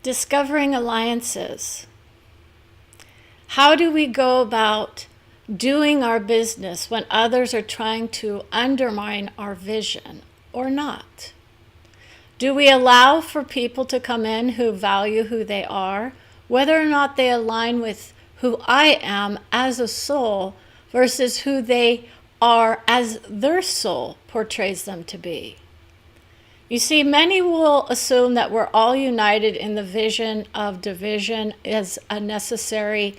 discovering alliances. How do we go about doing our business when others are trying to undermine our vision or not? Do we allow for people to come in who value who they are, whether or not they align with who I am as a soul versus who they are as their soul portrays them to be? You see, many will assume that we're all united in the vision of division as a necessary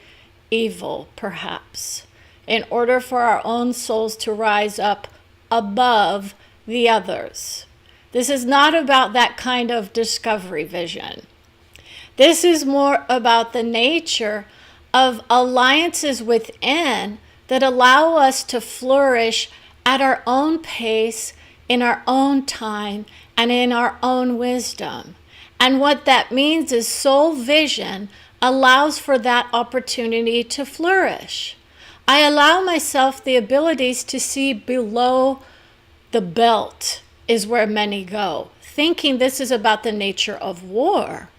evil, perhaps, in order for our own souls to rise up above the others. This is not about that kind of discovery vision. This is more about the nature of alliances within that allow us to flourish at our own pace, in our own time, and in our own wisdom. And what that means is soul vision allows for that opportunity to flourish. I allow myself the abilities to see below the belt is where many go, thinking this is about the nature of war,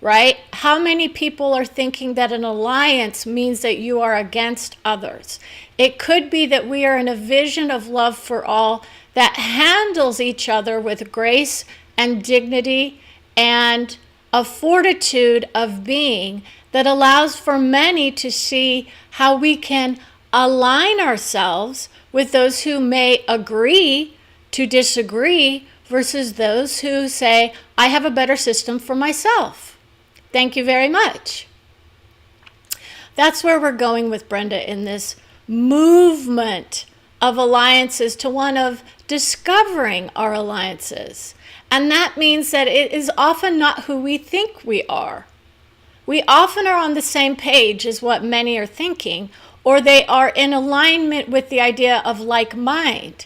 right? How many people are thinking that an alliance means that you are against others? It could be that we are in a vision of love for all that handles each other with grace and dignity and a fortitude of being that allows for many to see how we can align ourselves with those who may agree to disagree versus those who say, I have a better system for myself. Thank you very much. That's where we're going with Brenda in this movement of alliances to one of discovering our alliances. And that means that it is often not who we think we are. We often are on the same page as what many are thinking, or they are in alignment with the idea of like mind.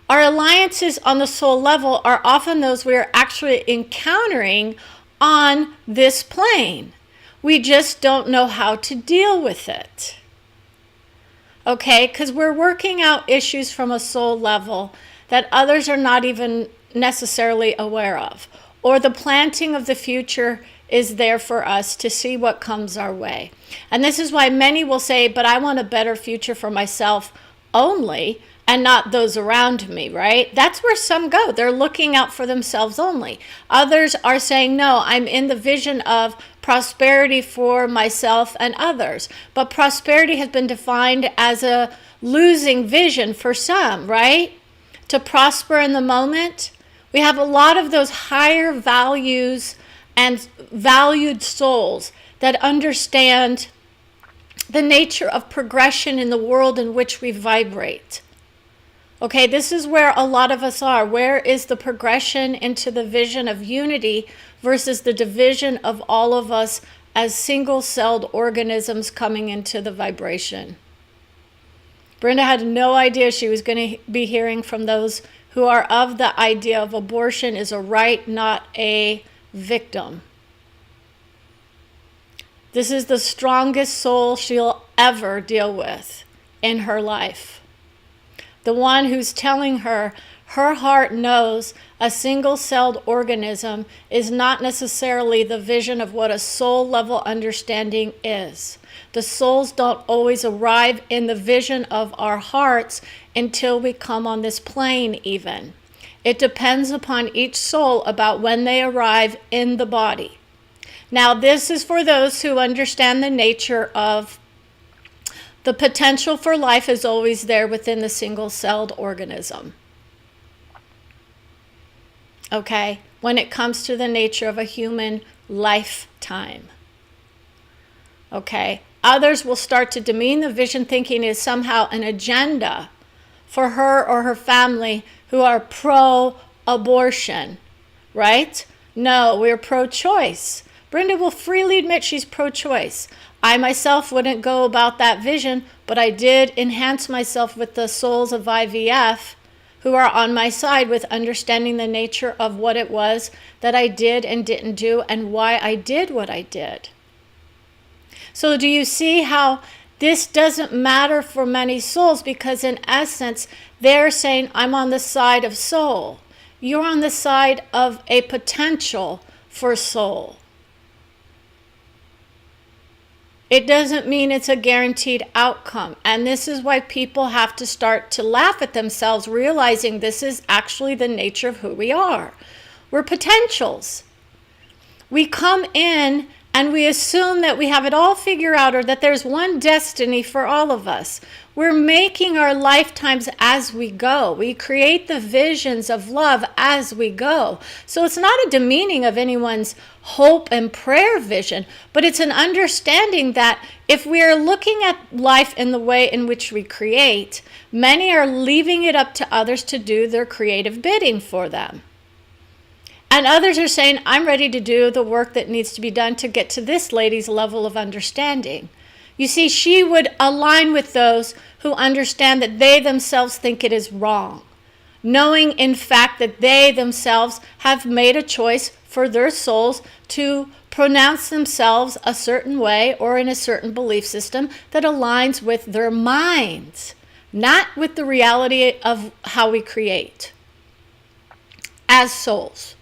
Our alliances on the soul level are often those we are actually encountering on this plane. We just don't know how to deal with it. Okay, because we're working out issues from a soul level that others are not even necessarily aware of. Or the planting of the future is there for us to see what comes our way. And this is why many will say, but I want a better future for myself only and not those around me, right? That's where some go. They're looking out for themselves only. Others are saying, no, I'm in the vision of prosperity for myself and others. But prosperity has been defined as a losing vision for some, right? To prosper in the moment. We have a lot of those higher values and valued souls that understand the nature of progression in the world in which we vibrate. Okay, this is where a lot of us are. Where is the progression into the vision of unity versus the division of all of us as single-celled organisms coming into the vibration? Brenda had no idea she was going to be hearing from those who are of the idea of abortion is a right, not a victim. This is the strongest soul she'll ever deal with in her life. The one who's telling her her heart knows a single-celled organism is not necessarily the vision of what a soul-level understanding is. The souls don't always arrive in the vision of our hearts until we come on this plane even. It depends upon each soul about when they arrive in the body. Now, this is for those who understand the nature of the potential for life is always there within the single-celled organism. Okay? When it comes to the nature of a human lifetime. Okay? Others will start to demean the vision, thinking it is somehow an agenda for her or her family who are pro-abortion, right? No, we're pro-choice. Brenda will freely admit she's pro-choice. I myself wouldn't go about that vision, but I did enhance myself with the souls of IVF who are on my side with understanding the nature of what it was that I did and didn't do and why I did what I did. So do you see how this doesn't matter for many souls? Because in essence, they're saying, I'm on the side of soul. You're on the side of a potential for soul. It doesn't mean it's a guaranteed outcome. And this is why people have to start to laugh at themselves, realizing this is actually the nature of who we are. We're potentials. We come in and we assume that we have it all figured out, or that there's one destiny for all of us. We're making our lifetimes as we go. We create the visions of love as we go. So it's not a demeaning of anyone's hope and prayer vision, but it's an understanding that if we are looking at life in the way in which we create, many are leaving it up to others to do their creative bidding for them. And others are saying, I'm ready to do the work that needs to be done to get to this lady's level of understanding. You see, she would align with those who understand that they themselves think it is wrong, knowing in fact that they themselves have made a choice for their souls to pronounce themselves a certain way or in a certain belief system that aligns with their minds, not with the reality of how we create as souls.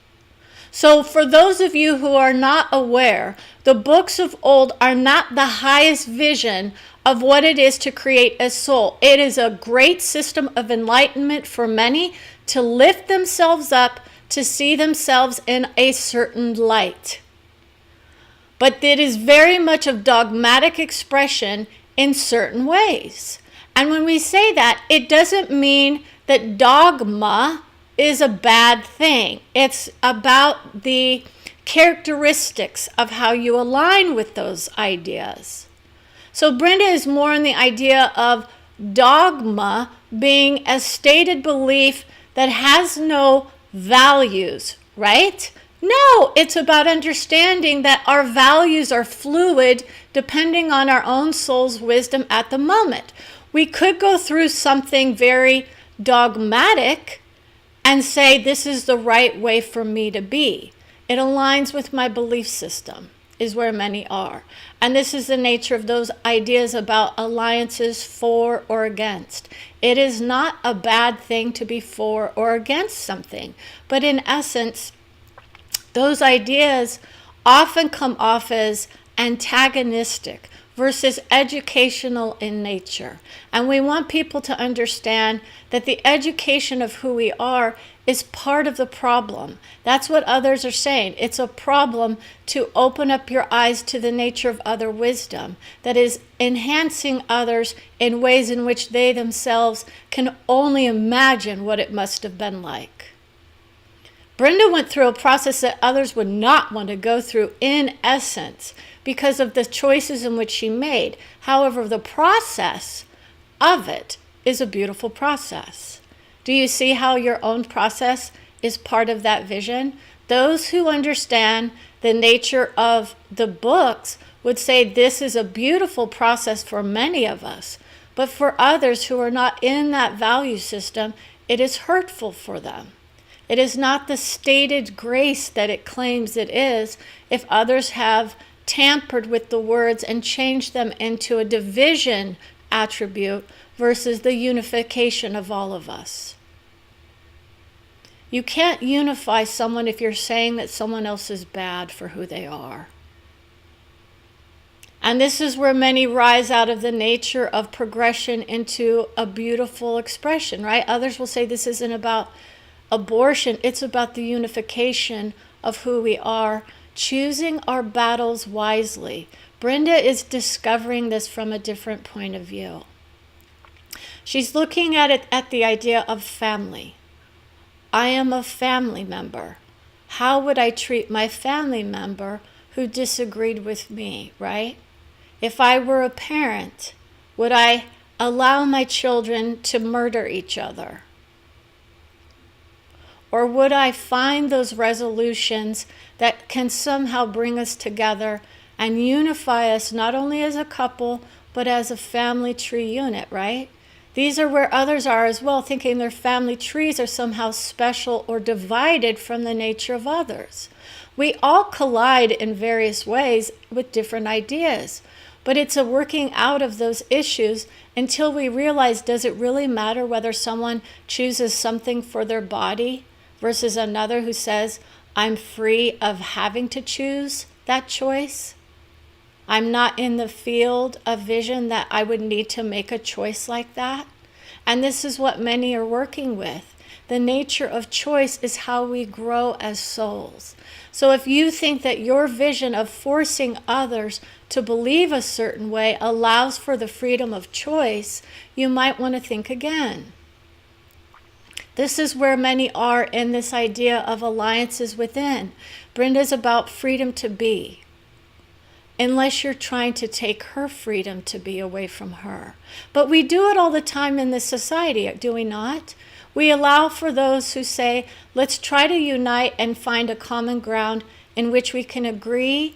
So for those of you who are not aware, the books of old are not the highest vision of what it is to create a soul. It is a great system of enlightenment for many to lift themselves up, to see themselves in a certain light. But it is very much of dogmatic expression in certain ways. And when we say that, it doesn't mean that dogma is a bad thing. It's about the characteristics of how you align with those ideas. So Brenda is more in the idea of dogma being a stated belief that has no values, right? No, it's about understanding that our values are fluid depending on our own soul's wisdom at the moment. We could go through something very dogmatic and say, this is the right way for me to be. It aligns with my belief system, is where many are. And this is the nature of those ideas about alliances for or against. It is not a bad thing to be for or against something. But in essence, those ideas often come off as antagonistic versus educational in nature. And we want people to understand that the education of who we are is part of the problem. That's what others are saying. It's a problem to open up your eyes to the nature of other wisdom that is enhancing others in ways in which they themselves can only imagine what it must have been like. Brenda went through a process that others would not want to go through in essence because of the choices in which she made. However, the process of it is a beautiful process. Do you see how your own process is part of that vision? Those who understand the nature of the books would say this is a beautiful process for many of us. But for others who are not in that value system, it is hurtful for them. It is not the stated grace that it claims it is if others have tampered with the words and changed them into a division attribute versus the unification of all of us. You can't unify someone if you're saying that someone else is bad for who they are. And this is where many rise out of the nature of progression into a beautiful expression, right? Others will say this isn't about abortion, it's about the unification of who we are, choosing our battles wisely. Brenda is discovering this from a different point of view. She's looking at it at the idea of family. I am a family member. How would I treat my family member who disagreed with me, right? If I were a parent, would I allow my children to murder each other? Or would I find those resolutions that can somehow bring us together and unify us not only as a couple, but as a family tree unit, right? These are where others are as well, thinking their family trees are somehow special or divided from the nature of others. We all collide in various ways with different ideas, but it's a working out of those issues until we realize, does it really matter whether someone chooses something for their body versus another who says, I'm free of having to choose that choice? I'm not in the field of vision that I would need to make a choice like that. And this is what many are working with. The nature of choice is how we grow as souls. So if you think that your vision of forcing others to believe a certain way allows for the freedom of choice, you might want to think again. This is where many are in this idea of alliances within. Brenda's about freedom to be, unless you're trying to take her freedom to be away from her. But we do it all the time in this society, do we not? We allow for those who say, let's try to unite and find a common ground in which we can agree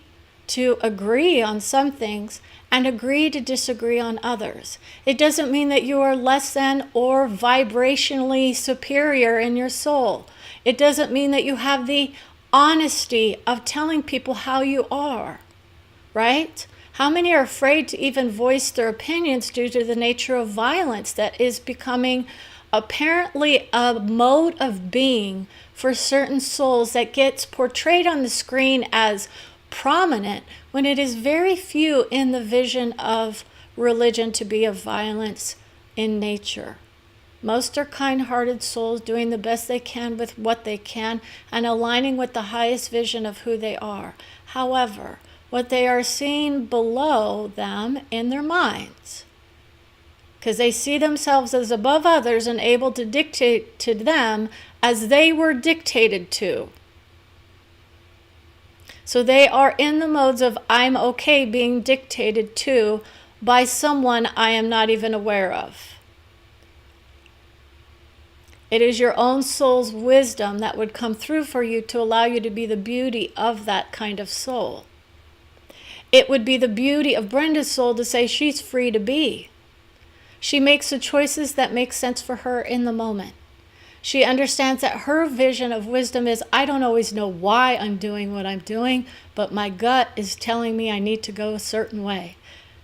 on some things and agree to disagree on others. It doesn't mean that you are less than or vibrationally superior in your soul. It doesn't mean that you have the honesty of telling people how you are, right? How many are afraid to even voice their opinions due to the nature of violence that is becoming apparently a mode of being for certain souls that gets portrayed on the screen as prominent when it is very few in the vision of religion to be of violence in nature. Most are kind-hearted souls doing the best they can with what they can and aligning with the highest vision of who they are. However, what they are seeing below them in their minds, because they see themselves as above others and able to dictate to them as they were dictated to. So they are in the modes of I'm okay being dictated to by someone I am not even aware of. It is your own soul's wisdom that would come through for you to allow you to be the beauty of that kind of soul. It would be the beauty of Brenda's soul to say she's free to be. She makes the choices that make sense for her in the moment. She understands that her vision of wisdom is, I don't always know why I'm doing what I'm doing, but my gut is telling me I need to go a certain way.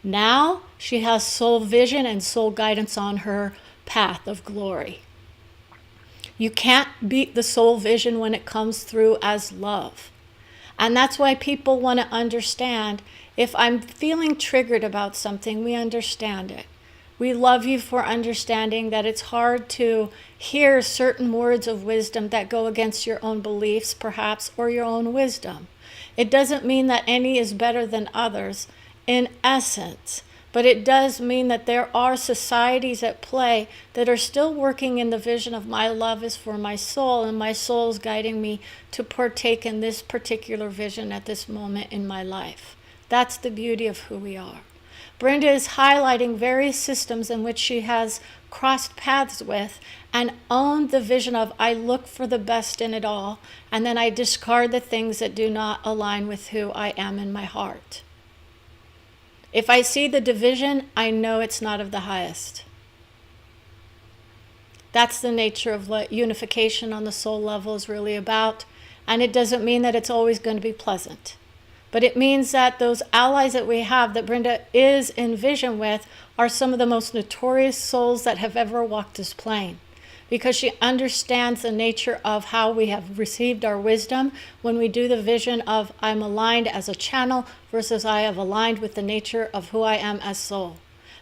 Now she has soul vision and soul guidance on her path of glory. You can't beat the soul vision when it comes through as love. And that's why people want to understand, if I'm feeling triggered about something, we understand it. We love you for understanding that it's hard to hear certain words of wisdom that go against your own beliefs, perhaps, or your own wisdom. It doesn't mean that any is better than others in essence, but it does mean that there are societies at play that are still working in the vision of my love is for my soul, and my soul is guiding me to partake in this particular vision at this moment in my life. That's the beauty of who we are. Brenda is highlighting various systems in which she has crossed paths with and owned the vision of I look for the best in it all, and then I discard the things that do not align with who I am in my heart. If I see the division, I know it's not of the highest. That's the nature of what unification on the soul level is really about, and it doesn't mean that it's always going to be pleasant. But it means that those allies that we have, that Brenda is in vision with, are some of the most notorious souls that have ever walked this plane. Because she understands the nature of how we have received our wisdom when we do the vision of I'm aligned as a channel versus I have aligned with the nature of who I am as soul.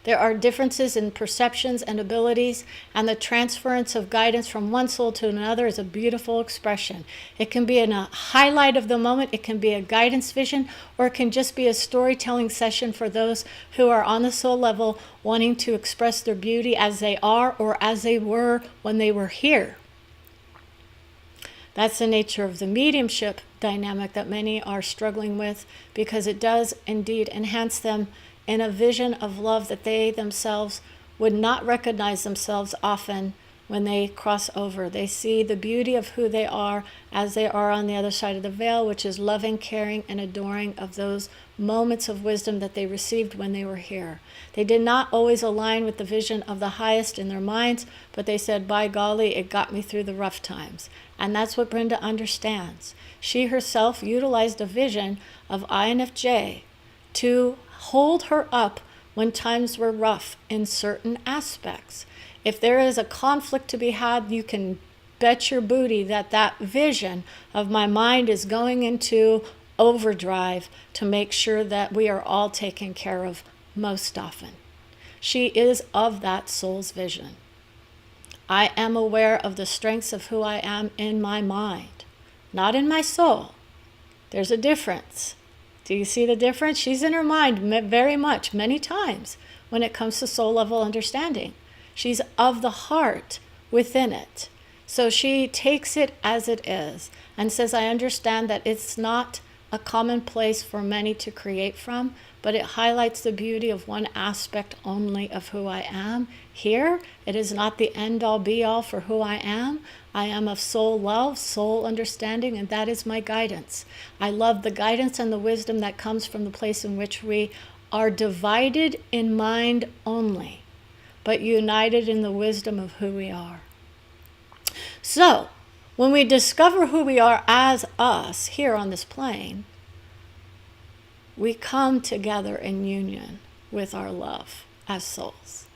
There are differences in perceptions and abilities, and the transference of guidance from one soul to another is a beautiful expression. It can be in a highlight of the moment, it can be a guidance vision, or it can just be a storytelling session for those who are on the soul level wanting to express their beauty as they are or as they were when they were here. That's the nature of the mediumship dynamic that many are struggling with, because it does indeed enhance them in a vision of love that they themselves would not recognize themselves often when they cross over. They see the beauty of who they are as they are on the other side of the veil, which is loving, caring, and adoring of those moments of wisdom that they received when they were here. They did not always align with the vision of the highest in their minds, but they said, by golly, it got me through the rough times. And that's what Brenda understands. She herself utilized a vision of INFJ to hold her up when times were rough in certain aspects. If there is a conflict to be had, you can bet your booty that that vision of my mind is going into overdrive to make sure that we are all taken care of most often. She is of that soul's vision. I am aware of the strengths of who I am in my mind, not in my soul. There's a difference. Do you see the difference? She's in her mind very much, many times, when it comes to soul level understanding. She's of the heart within it. So she takes it as it is and says, I understand that it's not a common place for many to create from, but it highlights the beauty of one aspect only of who I am. Here, it is not the end-all be-all for who I am. I am of soul love, soul understanding, and that is my guidance. I love the guidance and the wisdom that comes from the place in which we are divided in mind only, but united in the wisdom of who we are. So, when we discover who we are as us here on this plane, we come together in union with our love as souls.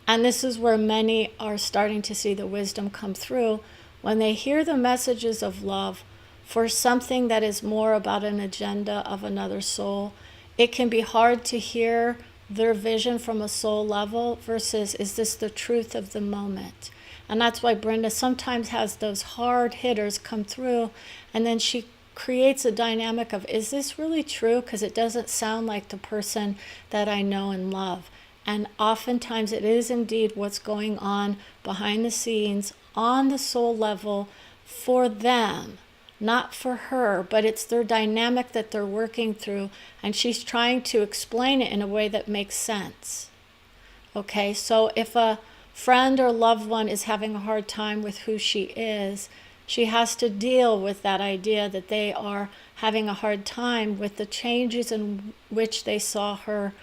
And this is where many are starting to see the wisdom come through when they hear the messages of love for something that is more about an agenda of another soul. It can be hard to hear their vision from a soul level versus, is this the truth of the moment? And that's why Brenda sometimes has those hard hitters come through, and then she creates a dynamic of, is this really true? Because it doesn't sound like the person that I know and love. And oftentimes it is indeed what's going on behind the scenes on the soul level for them, not for her, but it's their dynamic that they're working through, and she's trying to explain it in a way that makes sense. Okay, so if a friend or loved one is having a hard time with who she is, she has to deal with that idea that they are having a hard time with the changes in which they saw her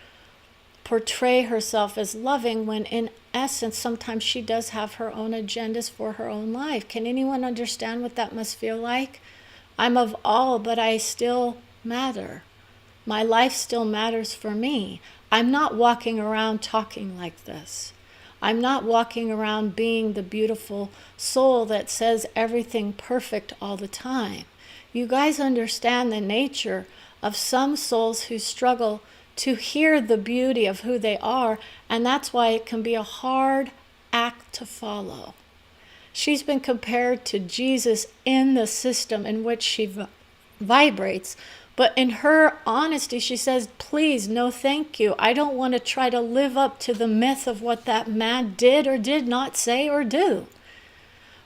portray herself as loving, when in essence sometimes she does have her own agendas for her own life. Can anyone understand what that must feel like? I'm of all, but I still matter. My life still matters for me. I'm not walking around talking like this. I'm not walking around being the beautiful soul that says everything perfect all the time. You guys understand the nature of some souls who struggle to hear the beauty of who they are, and that's why it can be a hard act to follow. She's been compared to Jesus in the system in which she vibrates, but in her honesty, she says, please, no thank you. I don't want to try to live up to the myth of what that man did or did not say or do.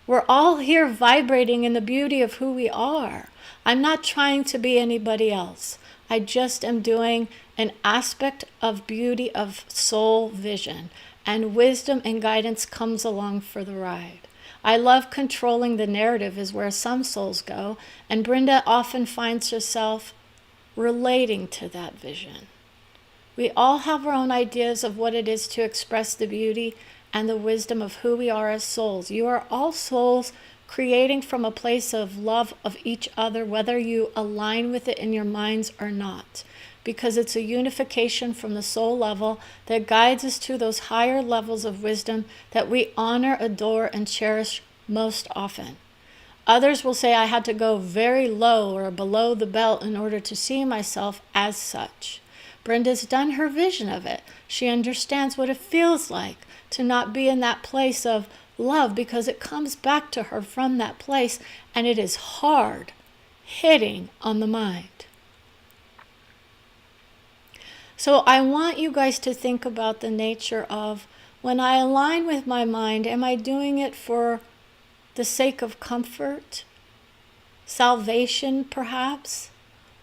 We're all here vibrating in the beauty of who we are. I'm not trying to be anybody else. I just am doing an aspect of beauty of soul vision, and wisdom and guidance comes along for the ride. I love controlling the narrative is where some souls go, and Brenda often finds herself relating to that vision. We all have our own ideas of what it is to express the beauty and the wisdom of who we are as souls. You are all souls creating from a place of love of each other, whether you align with it in your minds or not, because it's a unification from the soul level that guides us to those higher levels of wisdom that we honor, adore, and cherish most often. Others will say I had to go very low or below the belt in order to see myself as such. Brenda's done her vision of it. She understands what it feels like to not be in that place of love, because it comes back to her from that place, and it is hard hitting on the mind. So I want you guys to think about the nature of, when I align with my mind, am I doing it for the sake of comfort, salvation perhaps,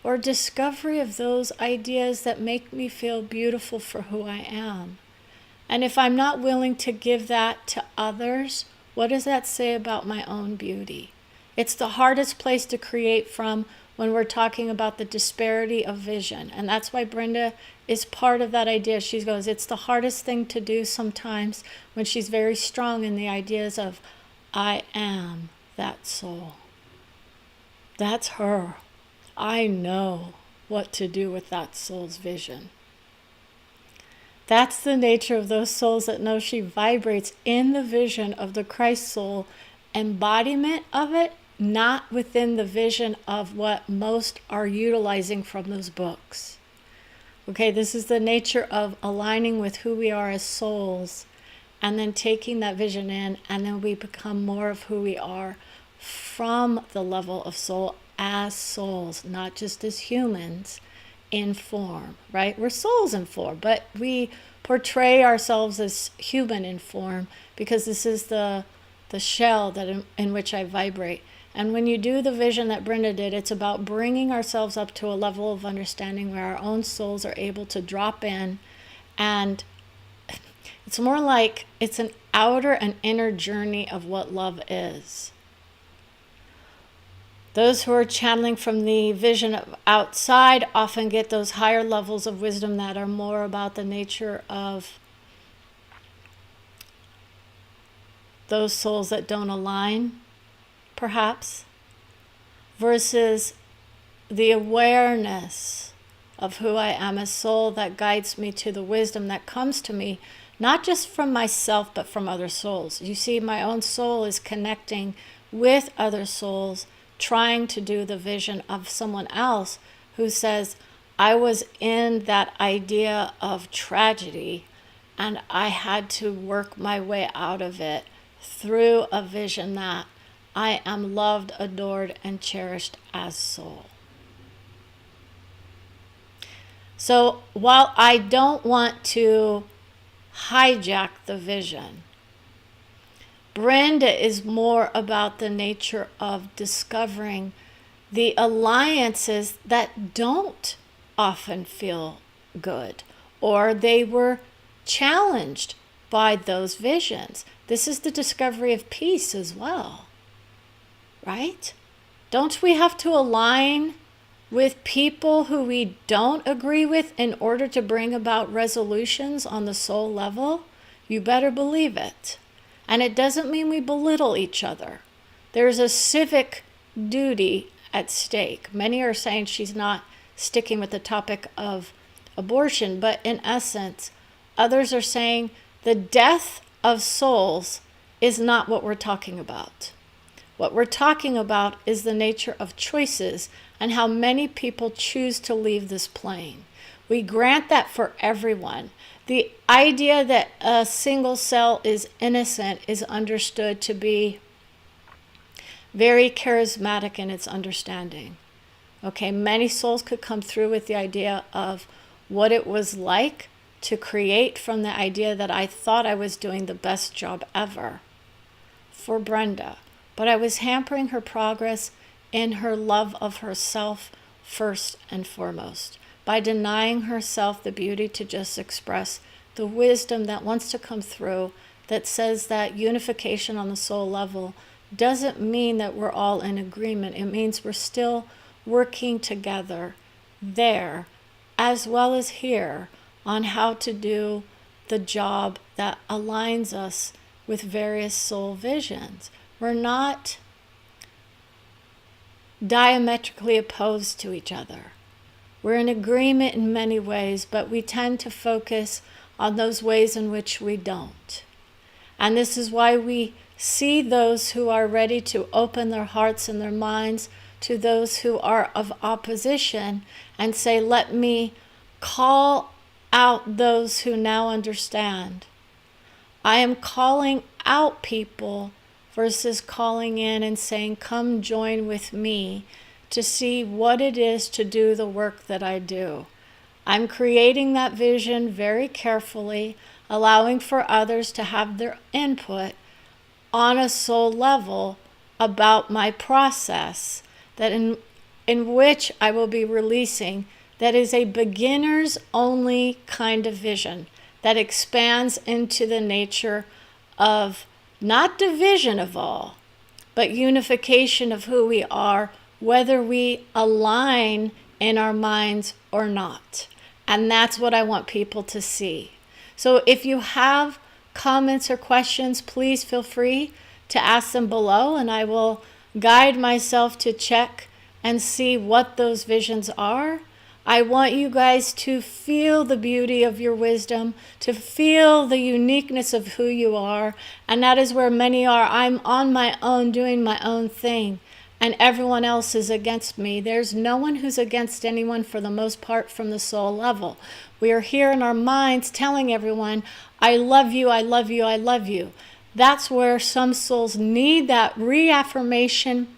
or discovery of those ideas that make me feel beautiful for who I am? And if I'm not willing to give that to others, what does that say about my own beauty? It's the hardest place to create from when we're talking about the disparity of vision. And that's why Brenda is part of that idea. She goes, it's the hardest thing to do sometimes when she's very strong in the ideas of, I am that soul. That's her. I know what to do with that soul's vision. That's the nature of those souls that know she vibrates in the vision of the Christ soul embodiment of it, not within the vision of what most are utilizing from those books. Okay, this is the nature of aligning with who we are as souls, and then taking that vision in, and then we become more of who we are from the level of soul as souls, not just as humans in form, right? We're souls in form, but we portray ourselves as human in form because this is the shell that in which I vibrate. And when you do the vision that Brenda did, it's about bringing ourselves up to a level of understanding where our own souls are able to drop in, and it's more like it's an outer and inner journey of what love is. Those who are channeling from the vision of outside often get those higher levels of wisdom that are more about the nature of those souls that don't align, perhaps, versus the awareness of who I am as soul that guides me to the wisdom that comes to me, not just from myself, but from other souls. You see, my own soul is connecting with other souls, trying to do the vision of someone else who says, I was in that idea of tragedy and I had to work my way out of it through a vision that I am loved, adored, and cherished as soul. So while I don't want to hijack the vision, Brenda is more about the nature of discovering the alliances that don't often feel good, or they were challenged by those visions. This is the discovery of peace as well, right? Don't we have to align with people who we don't agree with in order to bring about resolutions on the soul level? You better believe it. And it doesn't mean we belittle each other. There's a civic duty at stake. Many are saying she's not sticking with the topic of abortion, but in essence, others are saying the death of souls is not what we're talking about. What we're talking about is the nature of choices and how many people choose to leave this plane. We grant that for everyone. The idea that a single cell is innocent is understood to be very charismatic in its understanding. Okay, many souls could come through with the idea of what it was like to create from the idea that I thought I was doing the best job ever for Brenda, but I was hampering her progress in her love of herself first and foremost, by denying herself the beauty to just express the wisdom that wants to come through, that says that unification on the soul level doesn't mean that we're all in agreement. It means we're still working together there as well as here on how to do the job that aligns us with various soul visions. We're not diametrically opposed to each other. We're in agreement in many ways, but we tend to focus on those ways in which we don't. And this is why we see those who are ready to open their hearts and their minds to those who are of opposition and say, let me call out those who now understand. I am calling out people versus calling in and saying, come join with me to see what it is to do the work that I do. I'm creating that vision very carefully, allowing for others to have their input on a soul level about my process, that in which I will be releasing, that is a beginner's only kind of vision that expands into the nature of not division of all, but unification of who we are, whether we align in our minds or not. And that's what I want people to see. So if you have comments or questions, please feel free to ask them below, and I will guide myself to check and see what those visions are. I want you guys to feel the beauty of your wisdom, to feel the uniqueness of who you are, and that is where many are. I'm on my own, doing my own thing. and everyone else is against me. There's no one who's against anyone for the most part from the soul level. We are here in our minds telling everyone, I love you, I love you, I love you. That's where some souls need that reaffirmation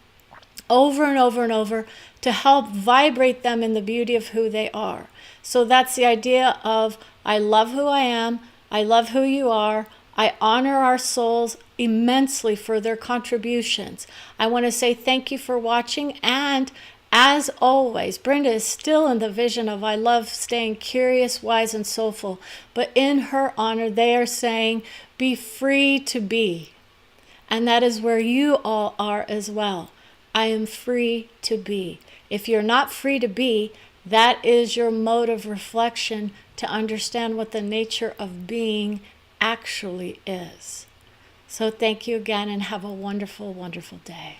over and over and over to help vibrate them in the beauty of who they are. So that's the idea of, I love who I am, I love who you are, I honor our souls immensely for their contributions. I want to say thank you for watching, and as always, Brenda is still in the vision of I love staying curious, wise, and soulful, but in her honor, they are saying, be free to be. And that is where you all are as well. I am free to be. If you're not free to be, that is your mode of reflection to understand what the nature of being actually is. So thank you again, and have a wonderful, wonderful day.